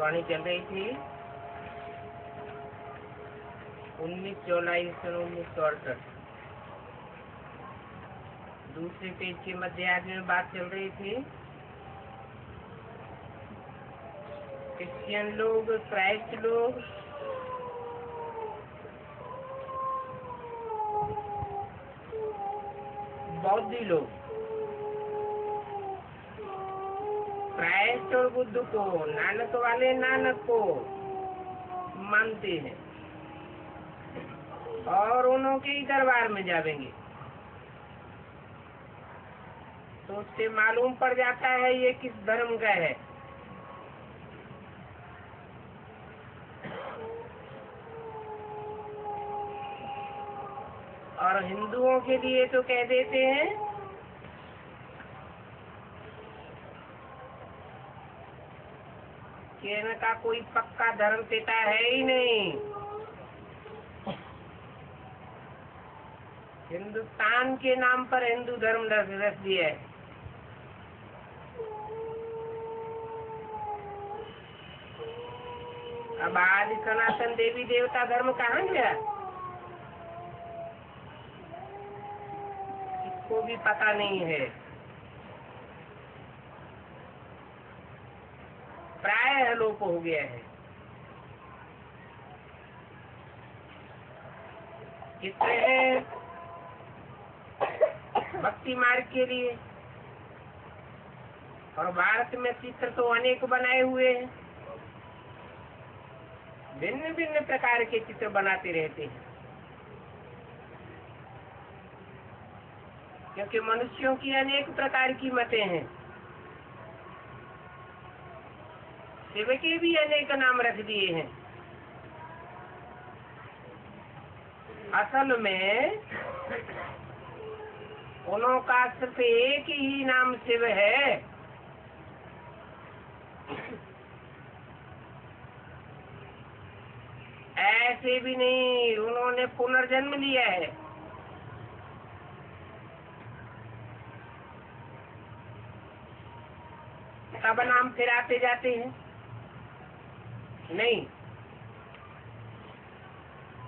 वाणी चल रही थी 19 जुलाई 1968। दूसरे पेज के मध्यार्थ में बात चल रही थी क्रिश्चियन लोग, क्राइस्ट लोग, बौद्धी लोग क्राइस्ट और बुद्ध को, नानक वाले नानक को मानते हैं और उन्होंने ही दरबार में जाएंगे। तो उससे मालूम पड़ जाता है ये किस धर्म का है। और हिंदुओं के लिए तो कह देते हैं कि इनका कोई पक्का धर्म पिता है ही नहीं। हिंदुस्तान के नाम पर हिंदू धर्म रख दिया है। अब आज सनातन देवी देवता धर्म कहाँ गया, इसको भी पता नहीं है। प्राय लोप हो गया है। चित्र है भक्ति मार्ग के लिए, और भारत में चित्र तो अनेक बनाए हुए हैं। भिन्न भिन्न प्रकार के चित्र बनाते रहते हैं, क्योंकि मनुष्यों की अनेक प्रकार की मतें हैं। शिव के भी अनेक नाम रख दिए हैं। असल में उनका सिर्फ एक ही नाम शिव है। ऐसे भी नहीं, उन्होंने पुनर्जन्म लिया है। सब नाम फिर आते जाते हैं नहीं।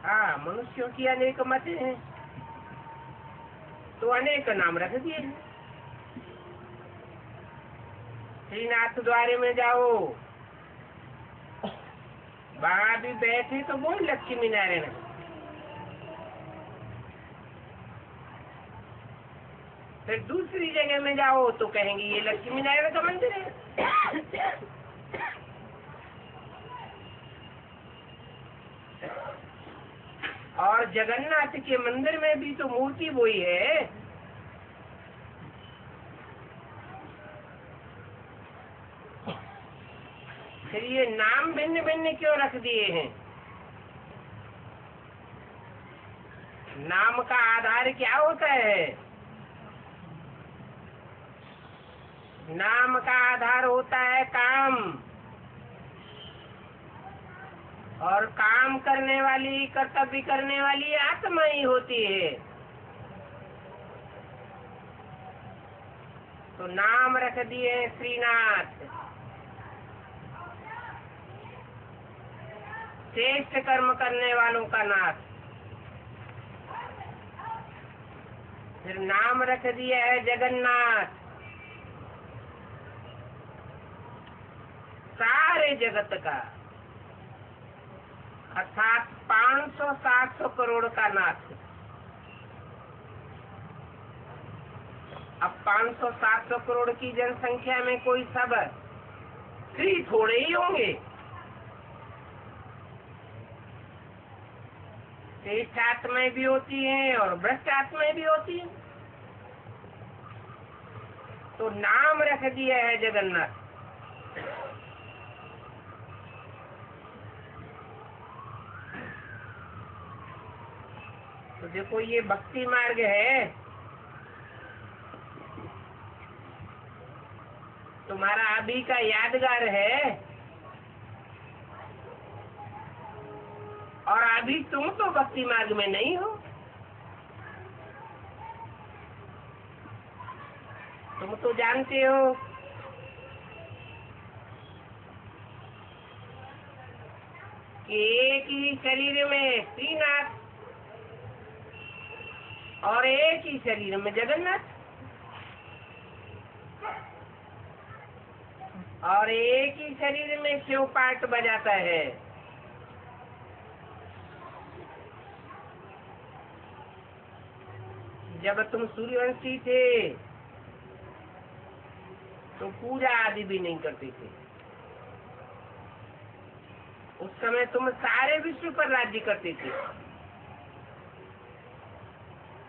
हाँ, मनुष्यों की अनेक मतें हैं तो अनेक नाम रख दिए हैं। श्रीनाथ द्वारे में जाओ, वहां भी बैठे तो बोल लक्ष्मी नारायण। फिर दूसरी जगह में जाओ तो कहेंगे ये लक्ष्मी नारायण का मंदिर है। और जगन्नाथ के मंदिर में भी तो मूर्ति वही है। फिर ये नाम भिन्न भिन्न क्यों रख दिए हैं? नाम का आधार क्या होता है? नाम का आधार होता है काम, और काम करने वाली, कर्तव्य करने वाली आत्मा ही होती है। तो नाम रख दिए श्रीनाथ, श्रेष्ठ कर्म करने वालों का नाथ। फिर नाम रख दिया है जगन्नाथ, सारे जगत का, अर्थात 500-700 करोड़ का नाथ। अब 500-700 करोड़ की जनसंख्या में कोई सब श्री थोड़े ही होंगे। श्रेष्ठ आत्माएं भी होती हैं और भ्रष्ट आत्माएं भी होती हैं। तो नाम रख दिया है जगन्नाथ। तो देखो ये भक्ति मार्ग है। तुम्हारा अभी का यादगार है, और अभी तुम तो भक्ति मार्ग में नहीं हो। तुम तो जानते हो एक ही शरीर में श्रीनाथ और एक ही शरीर में जगन्नाथ और एक ही शरीर में शिव पाठ बजाता है। जब तुम सूर्यवंशी थे तो पूजा आदि भी नहीं करते थे। उस समय तुम सारे विश्व पर राज्य करते थे।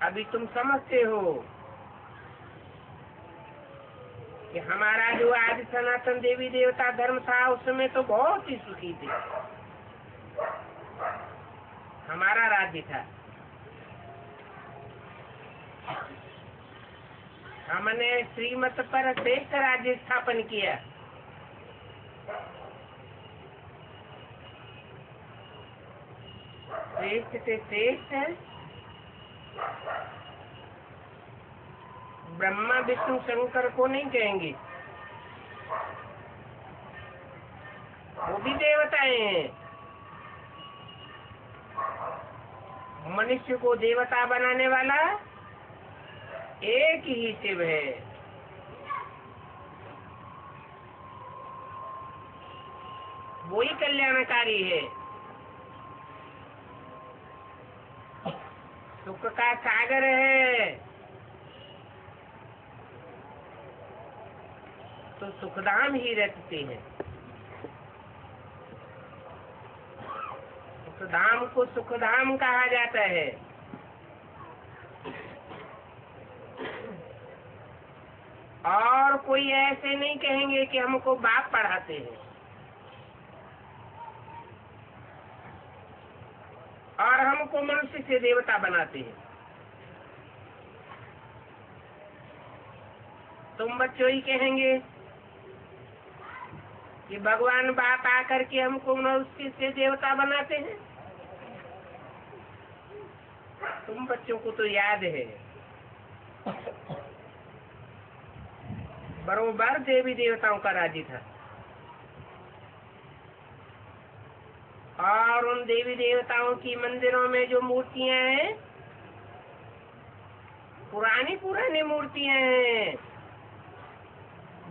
अभी तुम समझते हो कि हमारा जो आदि सनातन देवी देवता धर्म था उस समय तो बहुत ही सुखी थे, हमारा राज्य था। हमने श्रीमत पर श्रेष्ठ राज्य स्थापन किया। श्रेष्ठ से श्रेष्ठ ब्रह्मा विष्णु शंकर को नहीं कहेंगे, वो भी देवताएं हैं। मनुष्य को देवता बनाने वाला एक ही शिव है। वही कल्याणकारी है। सुख का सागर है तो सुखधाम ही रखते हैं। सुखधाम को सुखधाम कहा जाता है। और कोई ऐसे नहीं कहेंगे कि हमको बाप पढ़ाते हैं और हमको मनुष्य से देवता बनाते हैं। तुम बच्चों ही कहेंगे कि भगवान बाप आकर के हमको मनुष्य से देवता बनाते हैं। तुम बच्चों को तो याद है बरोबर देवी देवताओं का राज्य था और उन देवी देवताओं की मंदिरों में जो मूर्तियां हैं पुरानी पुरानी मूर्तियां हैं,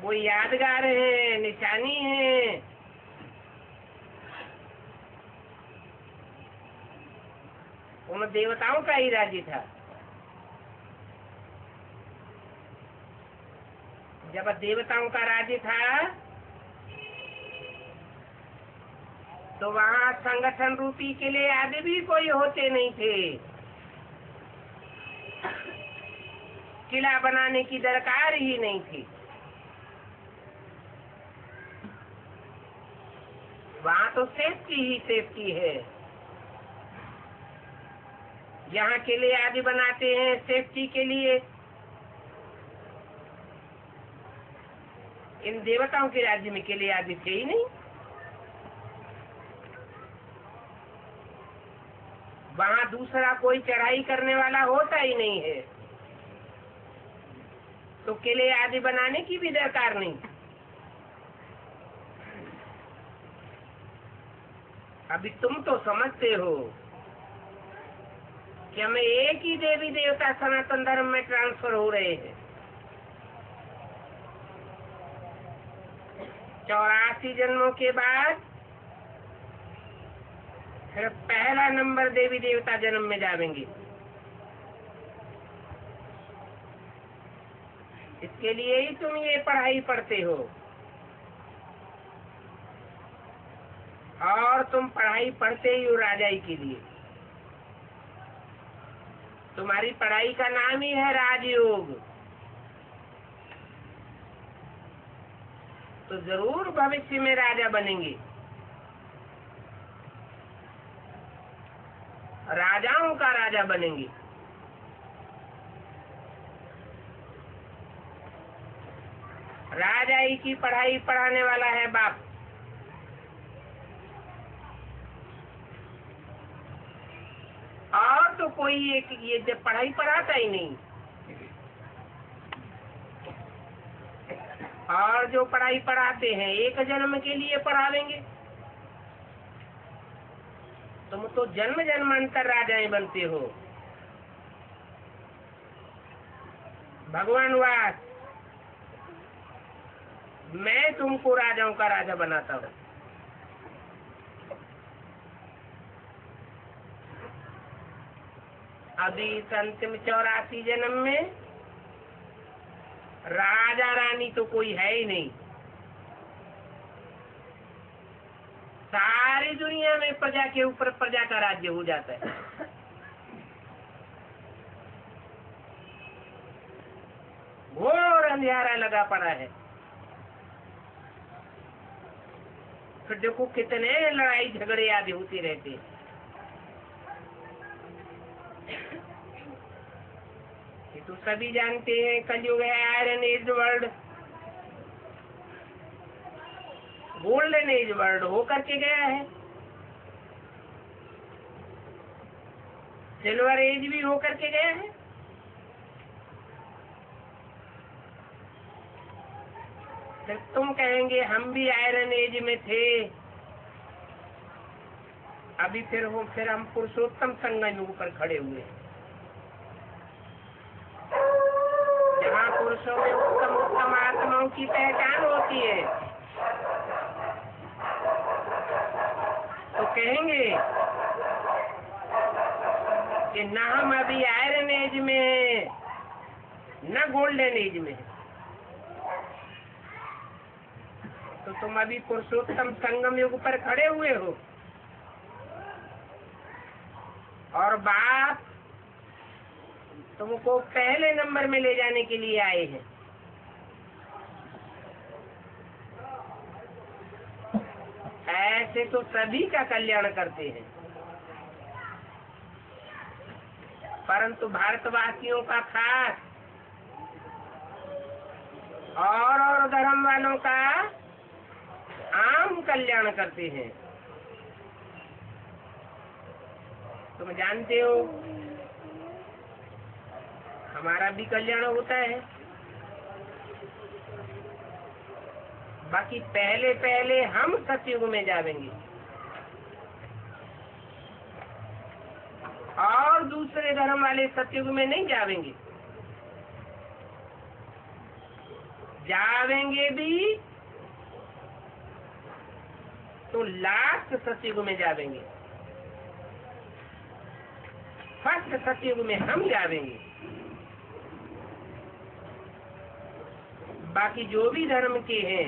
वो यादगार है, निशानी है। उन देवताओं का ही राज्य था। जब देवताओं का राज्य था तो वहाँ संगठन रूपी के लिए आदि भी कोई होते नहीं थे। किला बनाने की दरकार ही नहीं थी। वहाँ तो सेफ्टी ही सेफ्टी है। यहाँ के लिए आदि बनाते हैं सेफ्टी के लिए। इन देवताओं के राज्य में के लिए आदि थे ही नहीं। वहाँ दूसरा कोई चढ़ाई करने वाला होता ही नहीं है, तो किले आदि बनाने की भी दरकार नहीं। अभी तुम तो समझते हो कि हमें एक ही देवी देवता सनातन धर्म में ट्रांसफर हो रहे हैं। 84 जन्मों के बाद फिर पहला नंबर देवी देवता जन्म में जाएंगे। इसके लिए ही तुम ये पढ़ाई पढ़ते हो और तुम पढ़ाई पढ़ते ही हो राजाई के लिए। तुम्हारी पढ़ाई का नाम ही है राजयोग। तो जरूर भविष्य में राजा बनेंगे। राजाओं का राजा बनेंगे। राजाई की पढ़ाई पढ़ाने वाला है बाप। और तो कोई एक ये जब पढ़ाई पढ़ाता ही नहीं। और जो पढ़ाई पढ़ाते हैं एक जन्म के लिए पढ़ावेंगे। तुम तो जन्म जन्मांतर राजाएं बनते हो। भगवान वास, मैं तुमको राजाओं का राजा बनाता हूँ। अभी इस अंतिम 84 जन्म में राजा रानी तो कोई है ही नहीं। सारी दुनिया में प्रजा के ऊपर प्रजा का राज्य हो जाता है। घोर अंधियारा लगा पड़ा है। फिर देखो कितने लड़ाई झगड़े आदि होते रहते हैं। ये तो सभी जानते हैं, कलयुग है, iron age world, golden age world हो करके गया है। सिल्वर एज भी हो करके गया है। फिर तुम कहेंगे हम भी आयरन एज में थे, अभी फिर हम पुरुषोत्तम संगम युग पर खड़े हुए हैं, जहाँ पुरुषों में उत्तम उत्तम आत्माओं की पहचान होती है। तो कहेंगे कि न हम अभी आयरन एज में हैं, न गोल्डन एज में हैं। तो तुम अभी पुरुषोत्तम संगम युग पर खड़े हुए हो, और बाप तुमको पहले नंबर में ले जाने के लिए आए हैं। ऐसे तो सभी का कल्याण करते हैं, परंतु भारतवासियों का खास और धर्म वालों का आम कल्याण करते हैं। तुम जानते हो हमारा भी कल्याण होता है। बाकी पहले पहले हम सतयुग में जाएंगे और दूसरे धर्म वाले सतयुग में नहीं जाएंगे। जाएंगे भी तो लास्ट सतयुग में जाएंगे, फर्स्ट सतयुग में हम जाएंगे। बाकी जो भी धर्म के हैं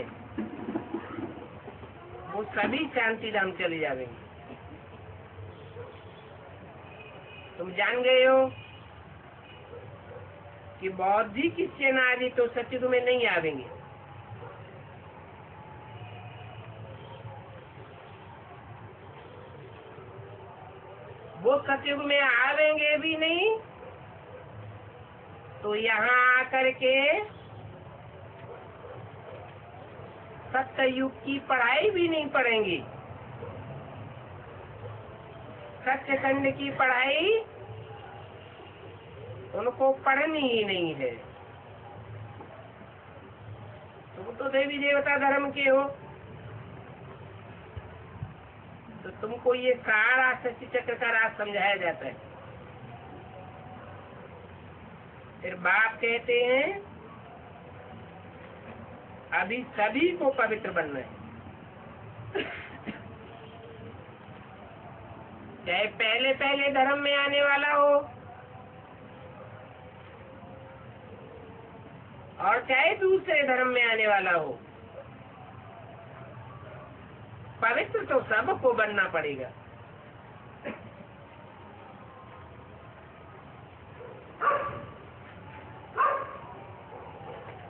वो सभी शांति धाम चले जाएंगे। तुम जान गए हो कि बौद्धिक सेना आदि तो सतयुग में नहीं आवेंगे। वो सतयुग में आवेंगे भी नहीं, तो यहाँ आकर के सत्ययुग की पढ़ाई भी नहीं पढ़ेंगे। सत्यखंड की पढ़ाई उनको पढ़नी ही नहीं है। तुम तो देवी देवता धर्म के हो, तो तुमको ये सारा सृष्टि चक्र का राज समझाया जाता है। फिर बाप कहते हैं अभी सभी को पवित्र बनना है। चाहे पहले पहले धर्म में आने वाला हो और चाहे दूसरे धर्म में आने वाला हो, पवित्र तो सबको बनना पड़ेगा।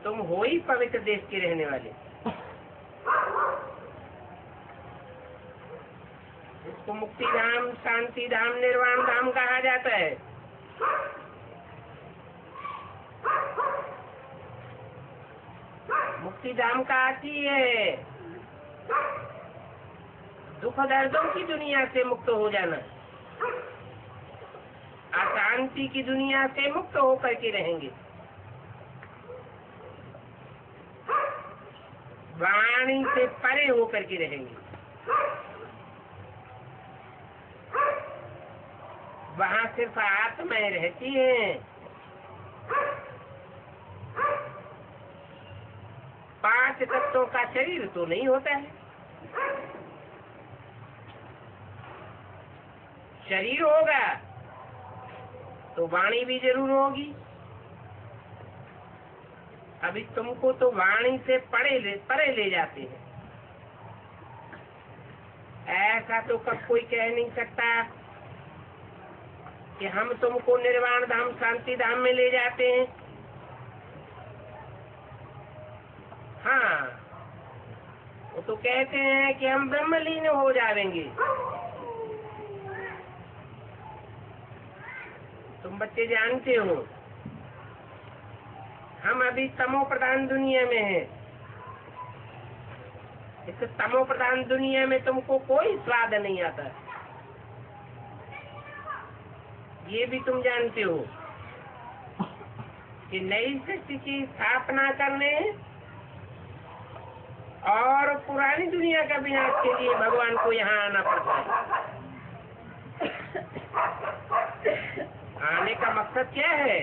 तुम हो ही पवित्र देश के रहने वाले। इसको मुक्ति धाम, शांति धाम, निर्वाण धाम कहा जाता है। मुक्ति धाम का आती है दुख दर्दों की दुनिया से मुक्त हो जाना, अशांति की दुनिया से मुक्त होकर के रहेंगे, वाणी से परे होकर के रहेंगे। वहाँ सिर्फ आत्माएं रहती हैं। 5 तत्वों का शरीर तो नहीं होता है। शरीर होगा तो वाणी भी जरूर होगी। अभी तुमको तो वाणी से परे ले जाते हैं। ऐसा तो कब कोई कह नहीं सकता कि हम तुमको निर्वाण धाम, शांति धाम में ले जाते हैं। हाँ, वो तो कहते हैं कि हम ब्रह्मलीन हो जाएंगे। तुम बच्चे जानते हो, हम अभी तमो प्रधान दुनिया में हैं। इस तमो प्रधान दुनिया में तुमको कोई स्वाद नहीं आता। ये भी तुम जानते हो कि नई सृष्टि की स्थापना करने और पुरानी दुनिया का विनाश के लिए भगवान को यहाँ आना पड़ता है। आने का मकसद क्या है?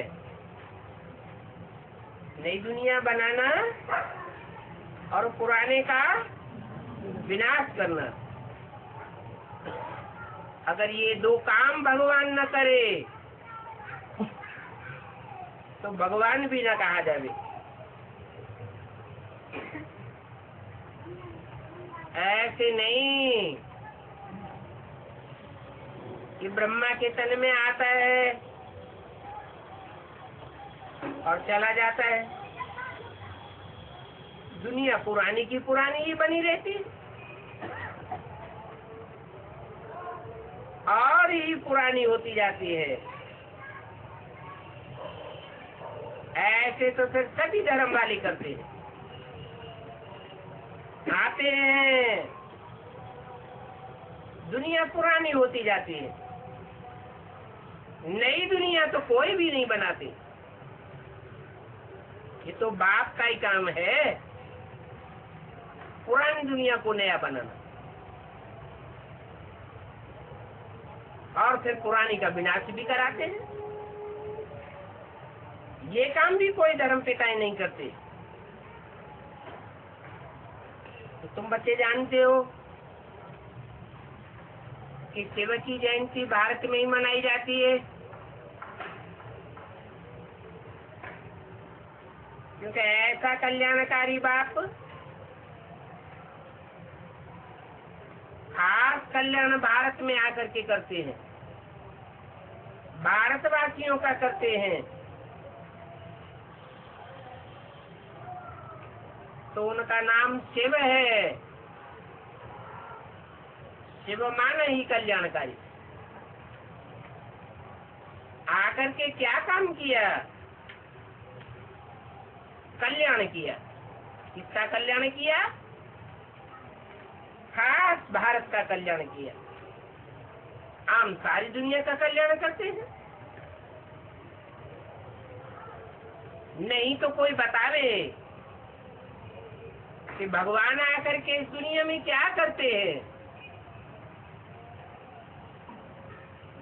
नई दुनिया बनाना और पुराने का विनाश करना। अगर ये 2 काम भगवान न करे तो भगवान भी न कहा जावे। ऐसे नहीं कि ब्रह्मा के तन में आता है और चला जाता है। दुनिया पुरानी की पुरानी ही बनी रहती है और ही पुरानी होती जाती है। ऐसे तो फिर सभी धर्म वाले करते हैं। आते हैं, दुनिया पुरानी होती जाती है। नई दुनिया तो कोई भी नहीं बनाते। ये तो बाप का ही काम है, पुरानी दुनिया को नया बनाना और फिर पुरानी का विनाश भी कराते हैं। ये काम भी कोई धर्म पिताएं नहीं करते। तो तुम बच्चे जानते हो कि शिव की जयंती भारत में ही मनाई जाती है, क्योंकि ऐसा कल्याणकारी बाप खास कल्याण भारत में आकर के करते हैं, भारतवासियों का करते हैं। तो उनका नाम शिव है। शिव माने ही कल्याणकारी। आकर के क्या काम किया? कल्याण किया। किसका कल्याण किया? खास भारत का कल्याण किया। आम सारी दुनिया का कल्याण करते हैं। नहीं तो कोई बतावे कि भगवान आकर के इस दुनिया में क्या करते हैं।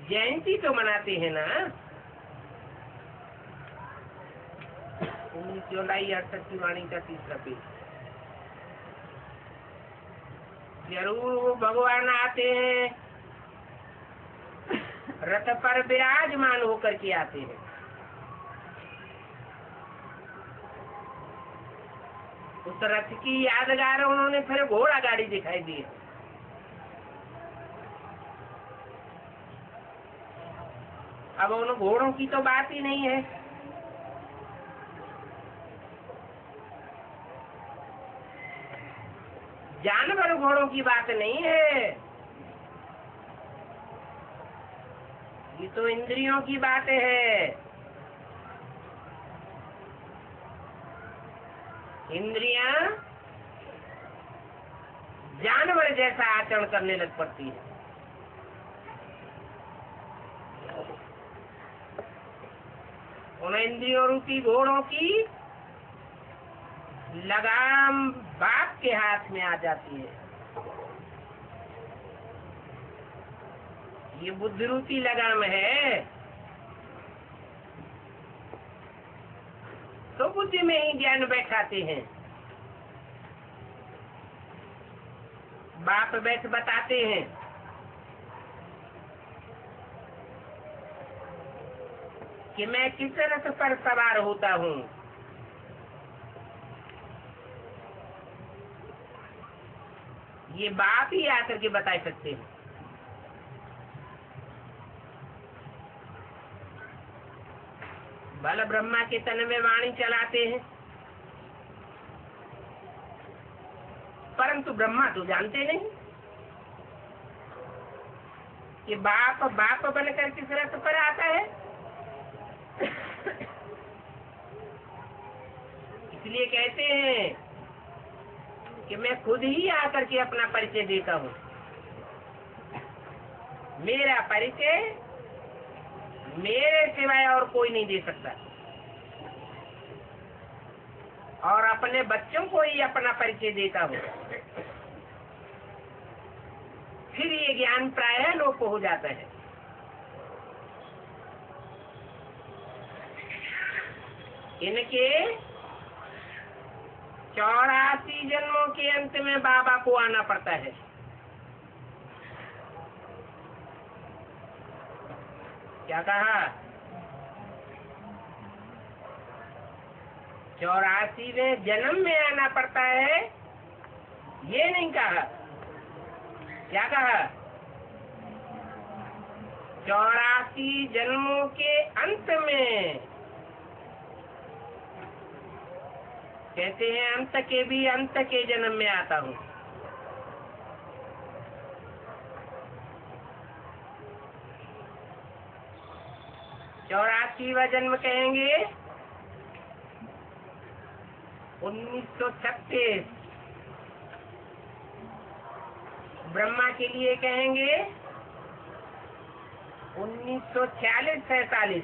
जयंती तो मनाते हैं ना। 19 जुलाई 68 की वाणी का 3रा पेज। जरूर वो भगवान आते हैं, रथ पर विराजमान होकर के आते हैं। उस रथ की यादगार उन्होंने फिर घोड़ा गाड़ी दिखाई दी। अब उन घोड़ों की तो बात ही नहीं है। जानवर घोड़ों की बात नहीं है, ये तो इंद्रियों की बात है। इंद्रियां जानवर जैसा आचरण करने लग पड़ती है। उन इंद्रियों रूपी घोड़ों की लगाम बाप के हाथ में आ जाती है। ये बुद्धि रूपी लगाम है, तो बुद्धि में ही ज्ञान बैठाते हैं। बाप बैठ बताते हैं कि मैं किस रथ पर सवार होता हूँ। ये बाप ही आकर के बता सकते हैं। बल ब्रह्मा के तन में वाणी चलाते हैं, परंतु ब्रह्मा तो जानते नहीं कि बाप बाप बनकर किस रथ पर आता है। इसलिए कहते हैं कि मैं खुद ही आकर के अपना परिचय देता हूँ। मेरा परिचय मेरे सिवाय और कोई नहीं दे सकता, और अपने बच्चों को ही अपना परिचय देता हूँ। फिर ये ज्ञान प्रायः लोप हो जाता है। इनके 84 जन्मों के अंत में बाबा को आना पड़ता है। क्या कहा? 84वें जन्म में आना पड़ता है, ये नहीं कहा। क्या कहा? 84 जन्मों के अंत में। कहते हैं अंत के भी अंत के जन्म में आता हूँ। चौरासीवा जन्म कहेंगे 1936। ब्रह्मा के लिए कहेंगे 1946-47,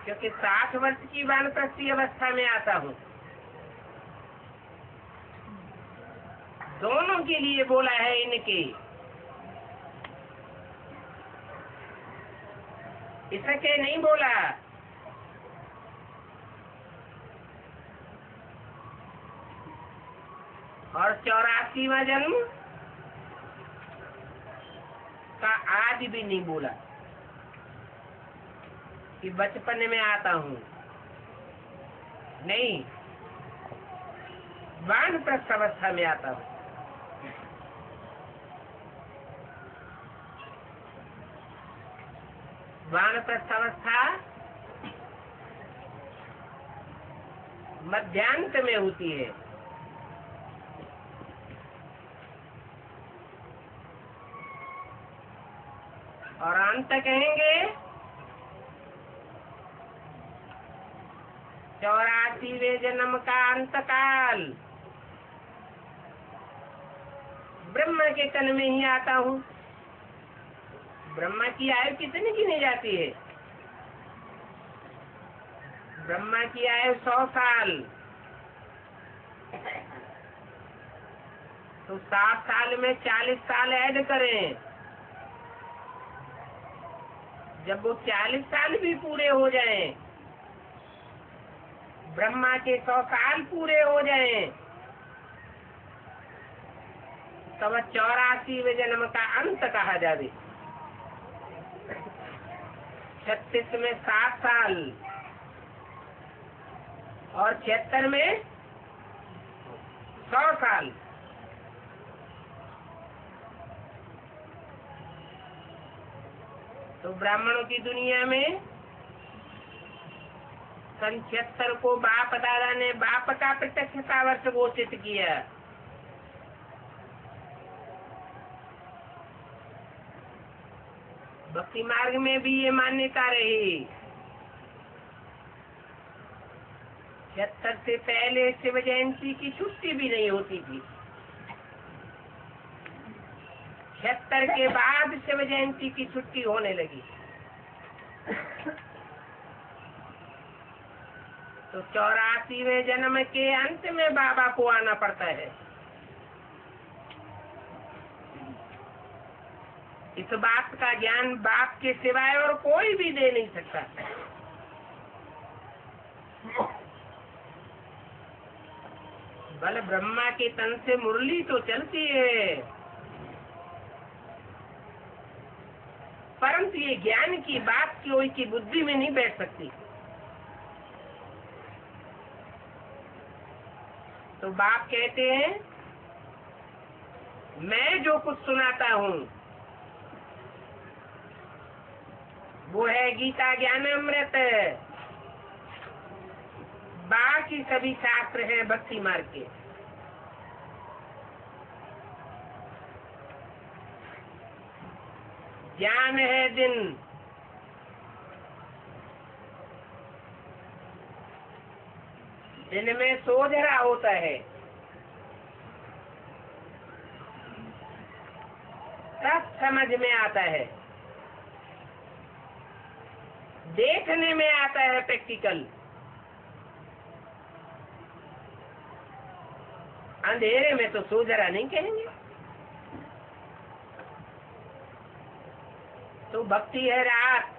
क्योंकि 60 वर्ष की वानप्रस्थी अवस्था में आता हूँ। दोनों के लिए बोला है इनके, इसके नहीं बोला। और 84वां जन्म का आज भी नहीं बोला कि बचपन में आता हूँ। नहीं, वानप्रस्थ अवस्था में आता हूँ। वानप्रस्थ अवस्था मध्यांत में होती है। और अंत कहेंगे 84वें जन्म का अंतकाल। ब्रह्मा के तन में ही आता हूँ। ब्रह्मा की आयु कितनी गिनी जाती है? ब्रह्मा की आयु 100 साल। तो 60 साल में 40 साल ऐड करें। जब वो 40 साल भी पूरे हो जाएं, ब्रह्मा के 100 साल पूरे हो जाएं, तब 84वें जन्म का अंत कहा जावे। 36 में 7 साल और 76 में 100 साल। तो ब्राह्मणों की दुनिया में सन 76 को बाप दादा ने बाप का प्रत्यक्षता वर्ष घोषित किया। भक्ति मार्ग में भी ये मान्यता रही। 76 से पहले शिव जयंती की छुट्टी भी नहीं होती थी। 76 के बाद शिव जयंती की छुट्टी होने लगी। तो 84वें जन्म के अंत में बाबा को आना पड़ता है। इस बात का ज्ञान बाप के सिवाय और कोई भी दे नहीं सकता। बल ब्रह्मा के तन से मुरली तो चलती है, परंतु ये ज्ञान की बात कोई की बुद्धि में नहीं बैठ सकती। तो बाप कहते हैं, मैं जो कुछ सुनाता हूँ वो है गीता ज्ञान अमृत। बाकी सभी शास्त्र हैं भक्ति मार्ग के। ज्ञान है दिन, दिन में सोझरा होता है, सब समझ में आता है, देखने में आता है प्रैक्टिकल। अंधेरे में तो सोझरा नहीं कहेंगे। तो भक्ति है रात,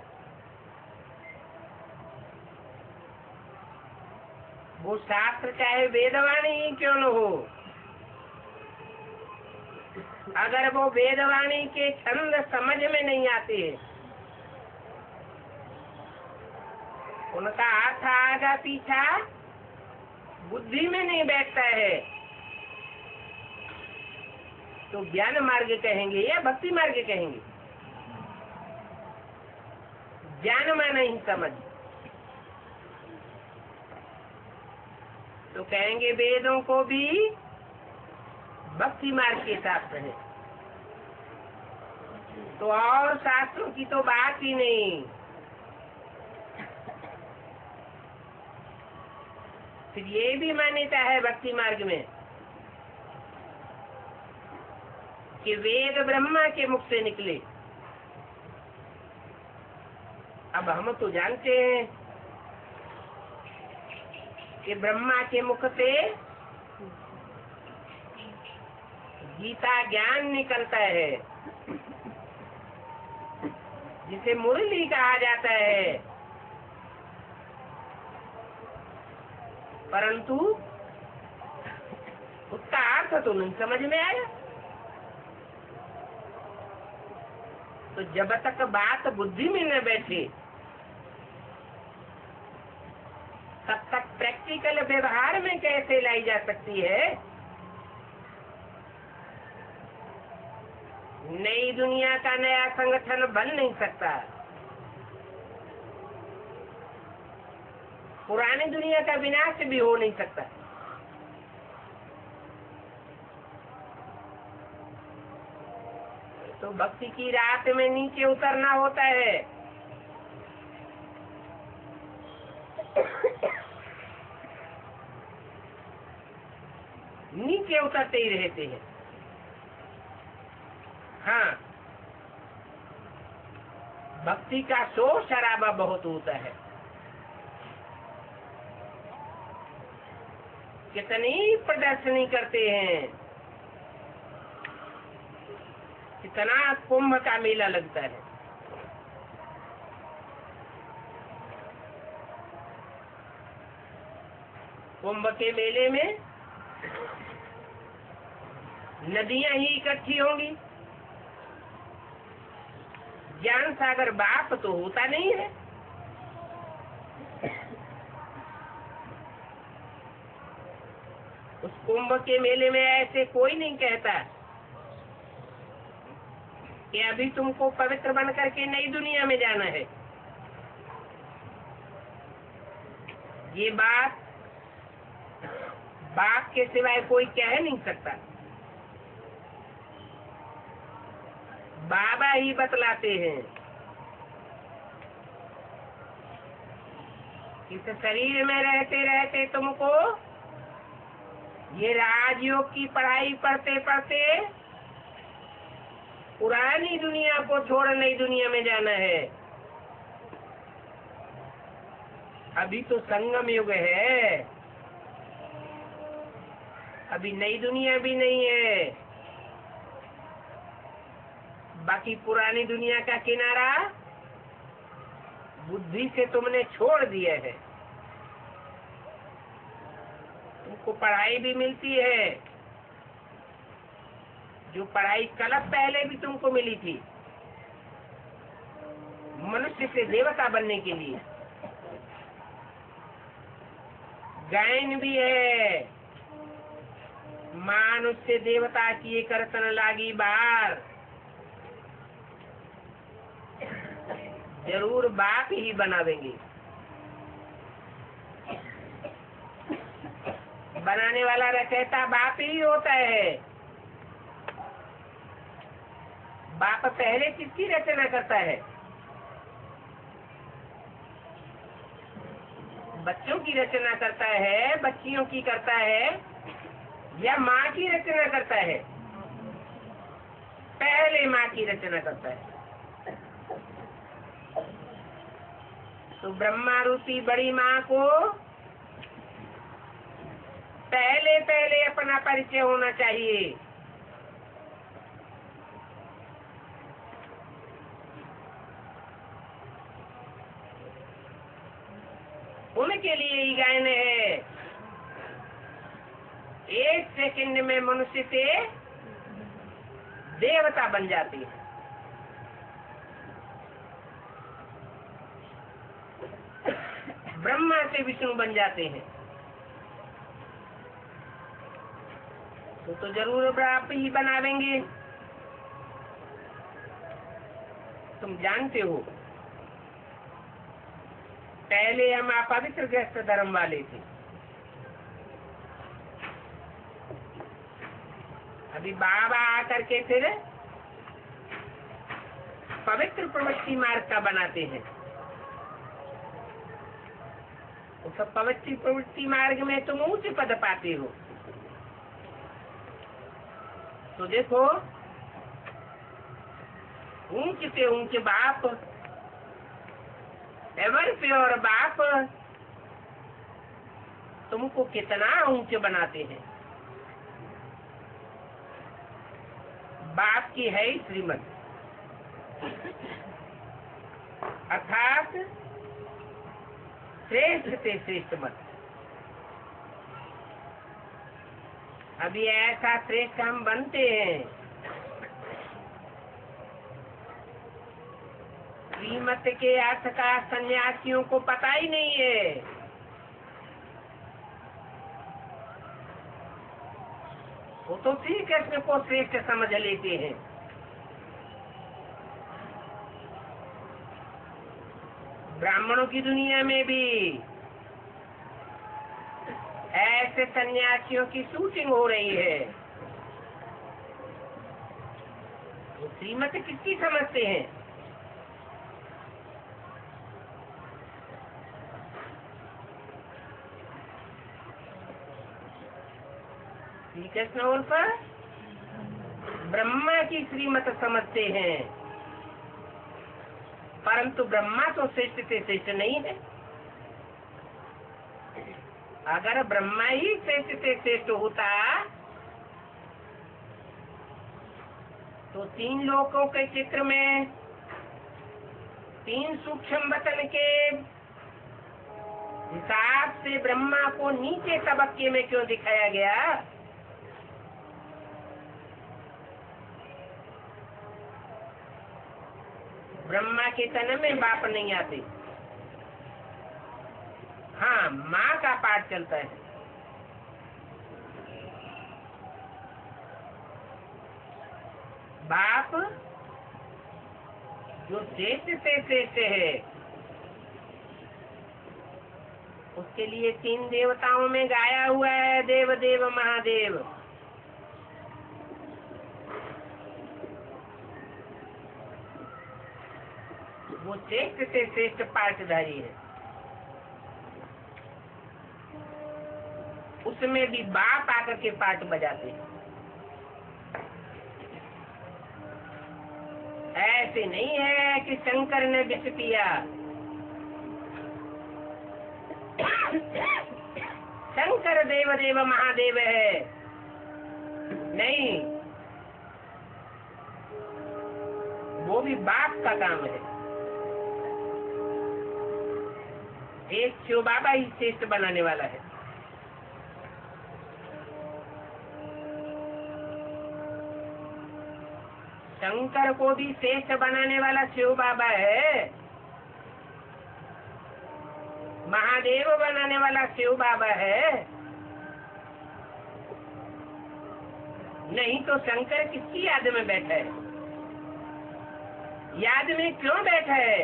वो शास्त्र चाहे वेदवाणी ही क्यों न हो, अगर वो वेदवाणी के छंद समझ में नहीं आते, उनका अर्थ आगा पीछा बुद्धि में नहीं बैठता है, तो ज्ञान मार्ग कहेंगे या भक्ति मार्ग कहेंगे? ज्ञान में नहीं समझ तो कहेंगे वेदों को भी भक्ति मार्ग के शास्त्र है। तो और शास्त्रों की तो बात ही नहीं। फिर ये भी मान्यता है भक्ति मार्ग में कि वेद ब्रह्मा के मुख से निकले। अब हम तो जानते हैं कि ब्रह्मा के मुख से गीता ज्ञान निकलता है, जिसे मुरली कहा जाता है, परंतु उसका अर्थ तो नहीं समझ में आया। तो जब तक बात बुद्धि में न बैठे तब तक प्रैक्टिकल व्यवहार में कैसे लाई जा सकती है? नई दुनिया का नया संगठन बन नहीं सकता, पुरानी दुनिया का विनाश भी हो नहीं सकता। तो भक्ति की रात में नीचे उतरना होता है। नीचे उतरते ही रहते हैं। हाँ, भक्ति का शोर शराबा बहुत होता है। कितनी प्रदर्शनी करते हैं, कितना कुंभ का मेला लगता है। कुंभ के मेले में नदियां ही इकट्ठी होंगी, ज्ञान सागर बाप तो होता नहीं है। उस कुंभ के मेले में ऐसे कोई नहीं कहता कि अभी तुमको पवित्र बन करके नई दुनिया में जाना है। ये बात बाप के सिवाय कोई कह नहीं सकता। बाबा ही बतलाते हैं। इस शरीर में रहते रहते तुमको ये राजयोग की पढ़ाई पढ़ते पढ़ते पुरानी दुनिया को छोड़ नई दुनिया में जाना है। अभी तो संगम युग है, अभी नई दुनिया भी नहीं है। बाकी पुरानी दुनिया का किनारा बुद्धि से तुमने छोड़ दिया है। तुमको पढ़ाई भी मिलती है, जो पढ़ाई कल पहले भी तुमको मिली थी, मनुष्य से देवता बनने के लिए। गायन भी है, मानुष से देवता किए करतन लागी बार। जरूर बाप ही बनावेंगे। बनाने वाला रचयिता बाप ही होता है। बाप पहले किसकी रचना करता है? बच्चों की रचना करता है, बच्चियों की करता है, या माँ की रचना करता है? पहले माँ की रचना करता है। तो ब्रह्मा रूपी बड़ी माँ को पहले पहले अपना परिचय होना चाहिए। उनके लिए ही गायन है। एक सेकंड में मनुष्य से देवता बन जाती है। ब्रह्मा से विष्णु बन जाते हैं। तो जरूर आप ही बनावेंगे। तुम जानते हो, पहले हम अपवित्र ग्रस्त धर्म वाले थे। अभी बाबा आकर के फिर पवित्र प्रवृत्ति मार्ग का बनाते हैं। तो सब पवित्र प्रवृत्ति मार्ग में तुम ऊंचे पद पाते हो। तो देखो, ऊंचे से ऊंचे बाप, एवर प्योर बाप तुमको कितना ऊंचे बनाते हैं। बाप की है श्रीमत, अर्थात श्रेष्ठ से श्रेष्ठ मत। अभी ऐसा श्रेष्ठ हम बनते हैं, श्रीमत के अर्थ का सन्यासियों को पता ही नहीं है। वो तो श्री कृष्ण को श्रेष्ठ समझ लेते हैं। ब्राह्मणों की दुनिया में भी ऐसे सन्यासियों की शूटिंग हो रही है। वो श्रीमत किसकी समझते हैं? श्री कृष्ण उर्फ ब्रह्मा की श्रीमत समझते हैं। परंतु ब्रह्मा तो श्रेष्ठ से श्रेष्ठ नहीं है। अगर ब्रह्मा ही श्रेष्ठ से श्रेष्ठ होता तो तीन लोकों के चित्र में तीन सूक्ष्म वतन के हिसाब से ब्रह्मा को नीचे तबक्के में क्यों दिखाया गया? ब्रह्मा के तन में बाप नहीं आते। हाँ, माँ का पाठ चलता है। बाप जो श्रेष्ठ से श्रेष्ठ है, उसके लिए तीन देवताओं में गाया हुआ है, देव देव महादेव। वो श्रेष्ठ से श्रेष्ठ पाठधारी है। उसमें भी बाप आकर के पाठ बजाते हैं। ऐसे नहीं है कि शंकर ने विष पिया। शंकर देव देव महादेव है, नहीं। वो भी बाप का काम है। एक शिव बाबा ही श्रेष्ठ बनाने वाला है। शंकर को भी श्रेष्ठ बनाने वाला शिव बाबा है। महादेव बनाने वाला शिव बाबा है। नहीं तो शंकर किसकी याद में बैठा है? याद में क्यों बैठा है?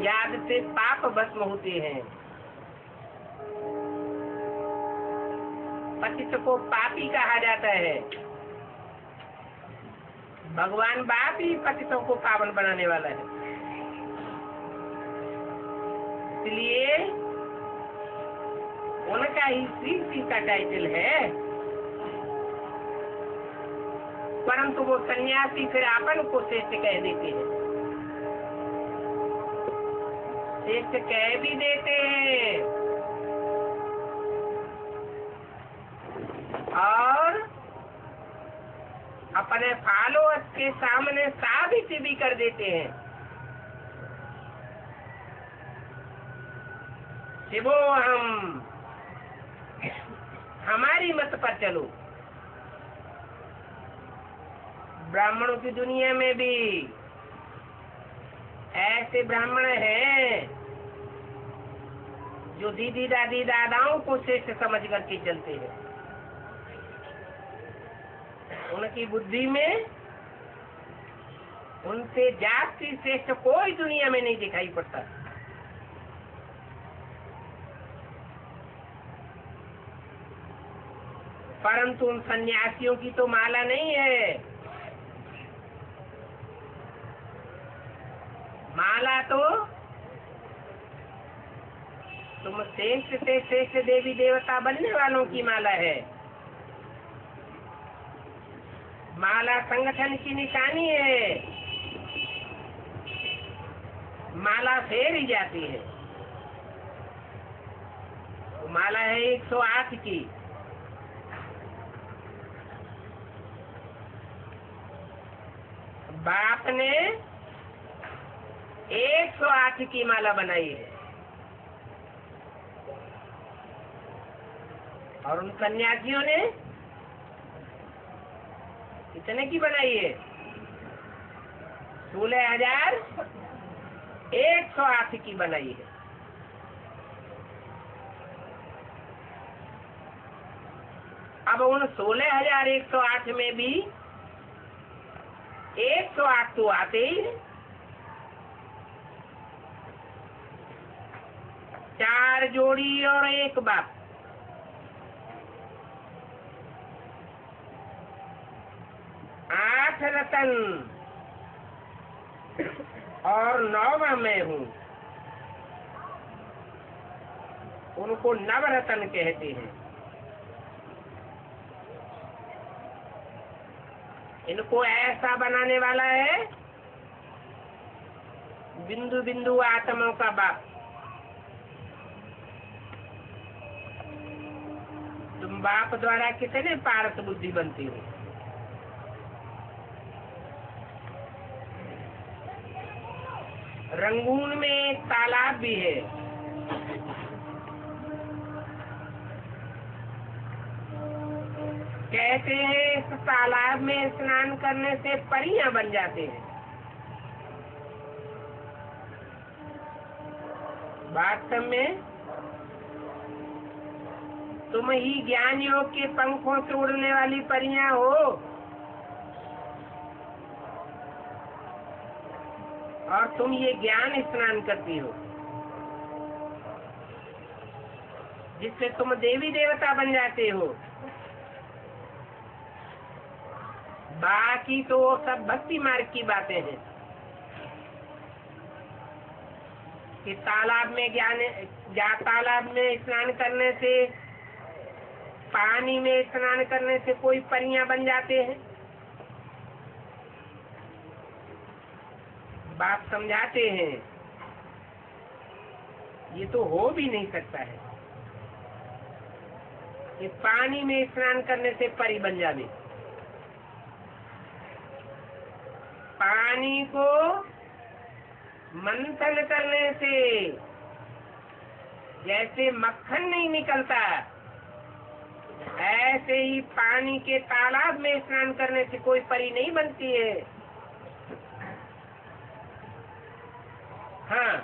याद से पाप भस्म होते हैं। पतित को पापी कहा जाता है। भगवान बाप ही पतितों को पावन बनाने वाला है। इसलिए उनका ही श्री श्री का टाइटल है। परंतु वो सन्यासी फिर आपन को श्रेष्ठ कह देते हैं। श्रेष्ठ कह भी देते हैं और अपने फॉलोअर्स के सामने साबित भी कर देते हैं। शिवो हम, हमारी मत पर चलो। ब्राह्मणों की दुनिया में भी ऐसे ब्राह्मण हैं जो दीदी दादी दादाओं को श्रेष्ठ समझ करके चलते हैं। उनकी बुद्धि में उनसे जाति श्रेष्ठ कोई दुनिया में नहीं दिखाई पड़ता। परंतु उन सन्यासियों की तो माला नहीं है। माला तो तुम श्रेष्ठ से श्रेष्ठ देवी देवता बनने वालों की माला है। माला संगठन की निशानी है। माला फेरी जाती है। माला है 108 की। बाप ने 108 की माला बनाई है और उन सन्यासियों ने कितने की बनाई है? 16,108 की बनाई है। अब उन 16,108 में भी 108 तो आते ही है। 4 जोड़ी और 1 बाप। 8 रतन और 9वां मैं हूँ। उनको नवरतन कहते हैं। इनको ऐसा बनाने वाला है बिंदु बिंदु आत्माओं का बाप। तुम बाप द्वारा कितने पारस बुद्धि बनती हो? रंगून में एक तालाब भी है। कहते हैं इस तालाब में स्नान करने से परियां बन जाते हैं। वास्तव में तुम ही ज्ञान योग के पंखों से उड़ने वाली परियां हो और तुम ये ज्ञान स्नान करती हो जिससे तुम देवी देवता बन जाते हो। बाकी तो सब भक्ति मार्ग की बातें हैं कि तालाब में स्नान करने से, पानी में स्नान करने से कोई परियां बन जाते हैं। बाप समझाते हैं ये तो हो भी नहीं सकता है। कि पानी में स्नान करने से परी बन जावे। पानी को मंथन करने से जैसे मक्खन नहीं निकलता, ऐसे ही पानी के तालाब में स्नान करने से कोई परी नहीं बनती है। हाँ,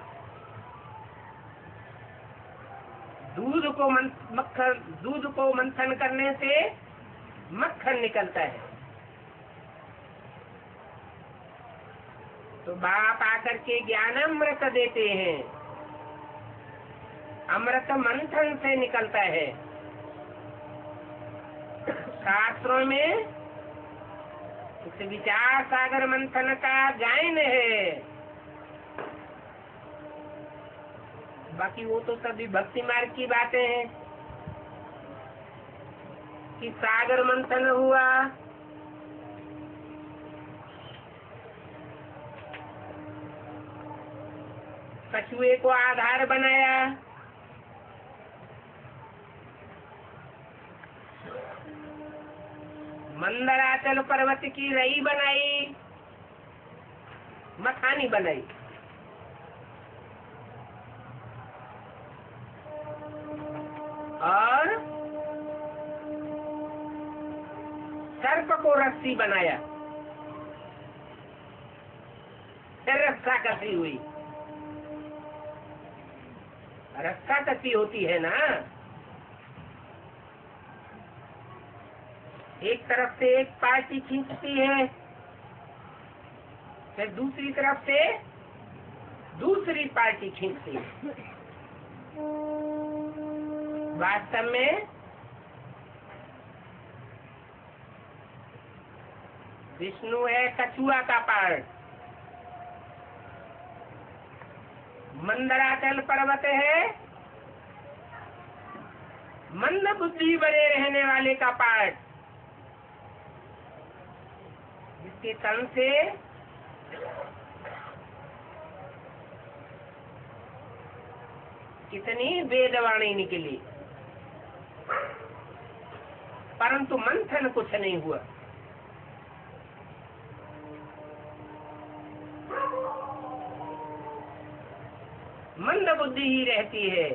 दूध को मंथन करने से मक्खन निकलता है। तो बाप आकर के ज्ञान अमृत देते हैं। अमृत मंथन से निकलता है। शास्त्रों में इस विचार सागर मंथन का गायन है। बाकी वो तो सभी भक्ति मार्ग की बातें हैं कि सागर मंथन हुआ, कछुए को आधार बनाया, मंदराचल पर्वत की रई बनाई, मखानी बनाई। और सर्प को रस्सी बनाया, फिर रस्सा कसी हुई। रस्सा कसी होती है ना, एक तरफ से एक पार्टी खींचती है, फिर दूसरी तरफ से दूसरी पार्टी खींचती है। वास्तव में विष्णु है कछुआ का पार्ट, मंदराचल पर्वत है मंद बुद्धि बने रहने वाले का पार्ट, जिसके तन से कितनी वेदवाणी निकली, परंतु मंथन कुछ नहीं हुआ। मंद बुद्धि ही रहती है।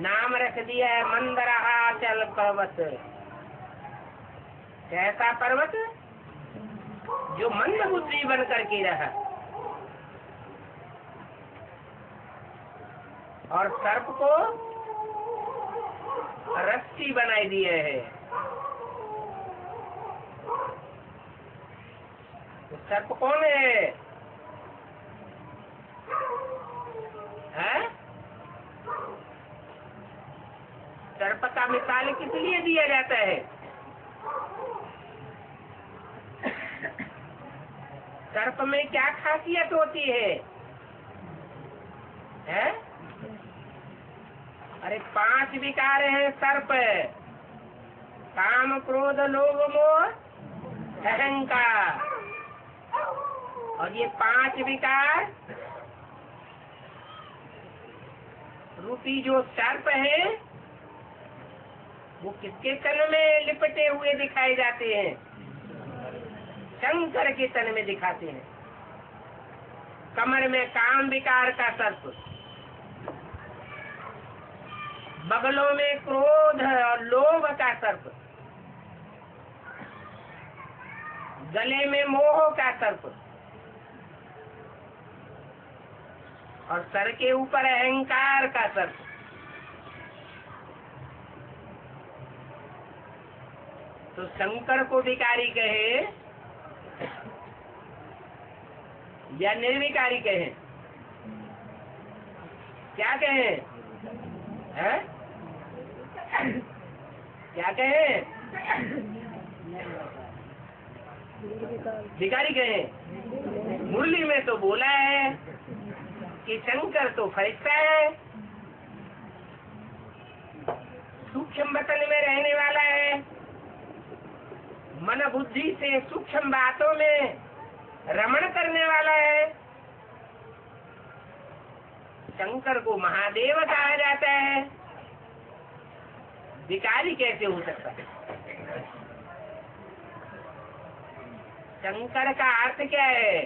नाम रख दिया है मंदराचल पर्वत। कैसा पर्वत? जो मंद बुद्धि बन करके रहा। और सर्प को रस्सी बनाई दिए है। तो सर्प कौन है? सर्प का मिसाल किस लिए दिया जाता है? सर्प में क्या खासियत होती है? अरे 5 विकार हैं सर्प: काम, क्रोध, लोभ, मोह, अहंकार। और ये 5 विकार रूपी जो सर्प है, वो किसके तन में लिपटे हुए दिखाए जाते हैं? शंकर के तन में दिखाते हैं। कमर में काम विकार का सर्प, बगलों में क्रोध और लोभ का सर्प, गले में मोह का सर्प, और सर के ऊपर अहंकार का सर्प। तो शंकर को विकारी कहे या निर्विकारी कहे? क्या कहे? क्या कहे? भिखारी कहे? मुरली में तो बोला है कि शंकर तो फरिश्ता है, सूक्ष्म वतन में रहने वाला है, मन बुद्धि से सूक्ष्म बातों में रमण करने वाला है। शंकर को महादेव कहा जाता है, भिखारी कैसे हो सकता है? शंकर का अर्थ क्या है?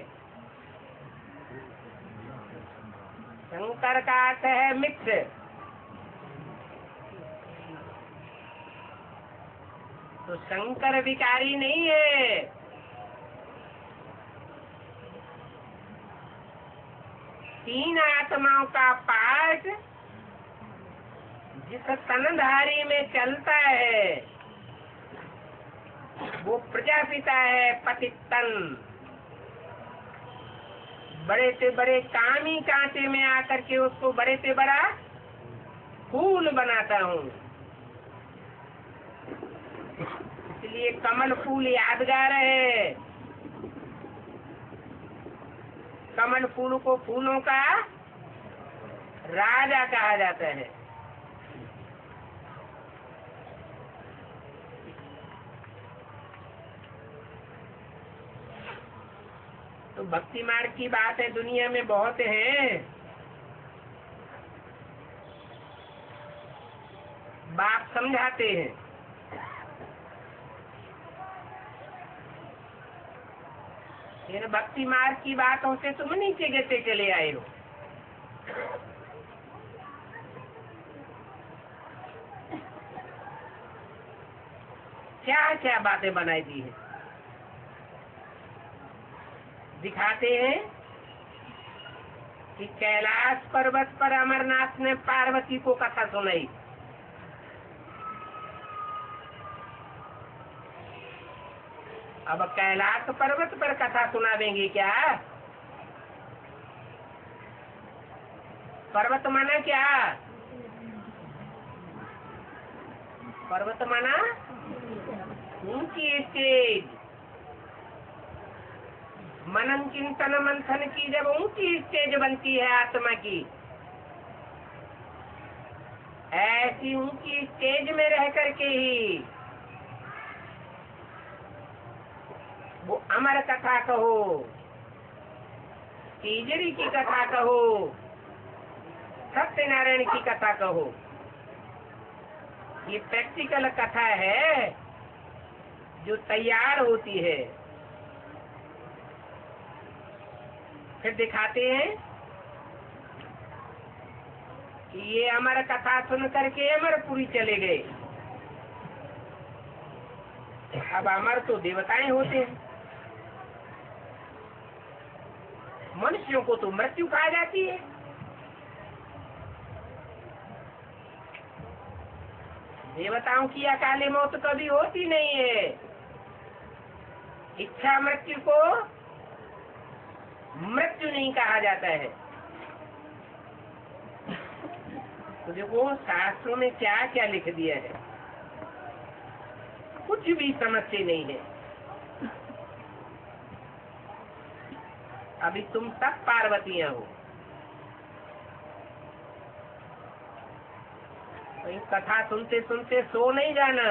शंकर का अर्थ है मित्र। तो शंकर भिखारी नहीं है। तीन आत्माओं का पाठ जिस तनधारी में चलता है वो प्रजापिता है, पतितन। बड़े से बड़े कामी कांटे में आकर के उसको बड़े से बड़ा फूल बनाता हूँ। इसलिए कमल फूल यादगार है। कमल फूल को फूलों का राजा कहा जाता है। तो भक्ति मार्ग की बात है, दुनिया में बहुत है। बाप समझाते हैं। फिर भक्ति मार्ग की बातों से तुम नीचे गिरते चले आए हो। क्या क्या बातें बनाई दी है। दिखाते हैं कि कैलाश पर्वत पर अमरनाथ ने पार्वती को कथा सुनाई। अब कैलाश पर्वत पर कथा सुना देंगे क्या? पर्वत माना क्या? पर्वत माना ऊंची स्टेज। मनन चिंतन मंथन की जब ऊंची स्टेज बनती है आत्मा की, ऐसी ऊंची स्टेज में रह करके ही वो अमर कथा कहो, तीजरी की कथा कहो, सत्यनारायण की कथा कहो, ये प्रैक्टिकल कथा है जो तैयार होती है। फिर दिखाते हैं कि ये अमर कथा सुन करके अमरपुरी चले गए। अब अमर तो देवताएं होते हैं, मनुष्यों को तो मृत्यु कहा जाती है। देवताओं की अकाले मौत कभी होती नहीं है। इच्छा मृत्यु को मृत्यु नहीं कहा जाता है। तो देखो शास्त्रों में क्या क्या लिख दिया है, कुछ भी समझते नहीं है। अभी तुम सब पार्वतियां हो। तो इस कथा सुनते सुनते सो नहीं जाना,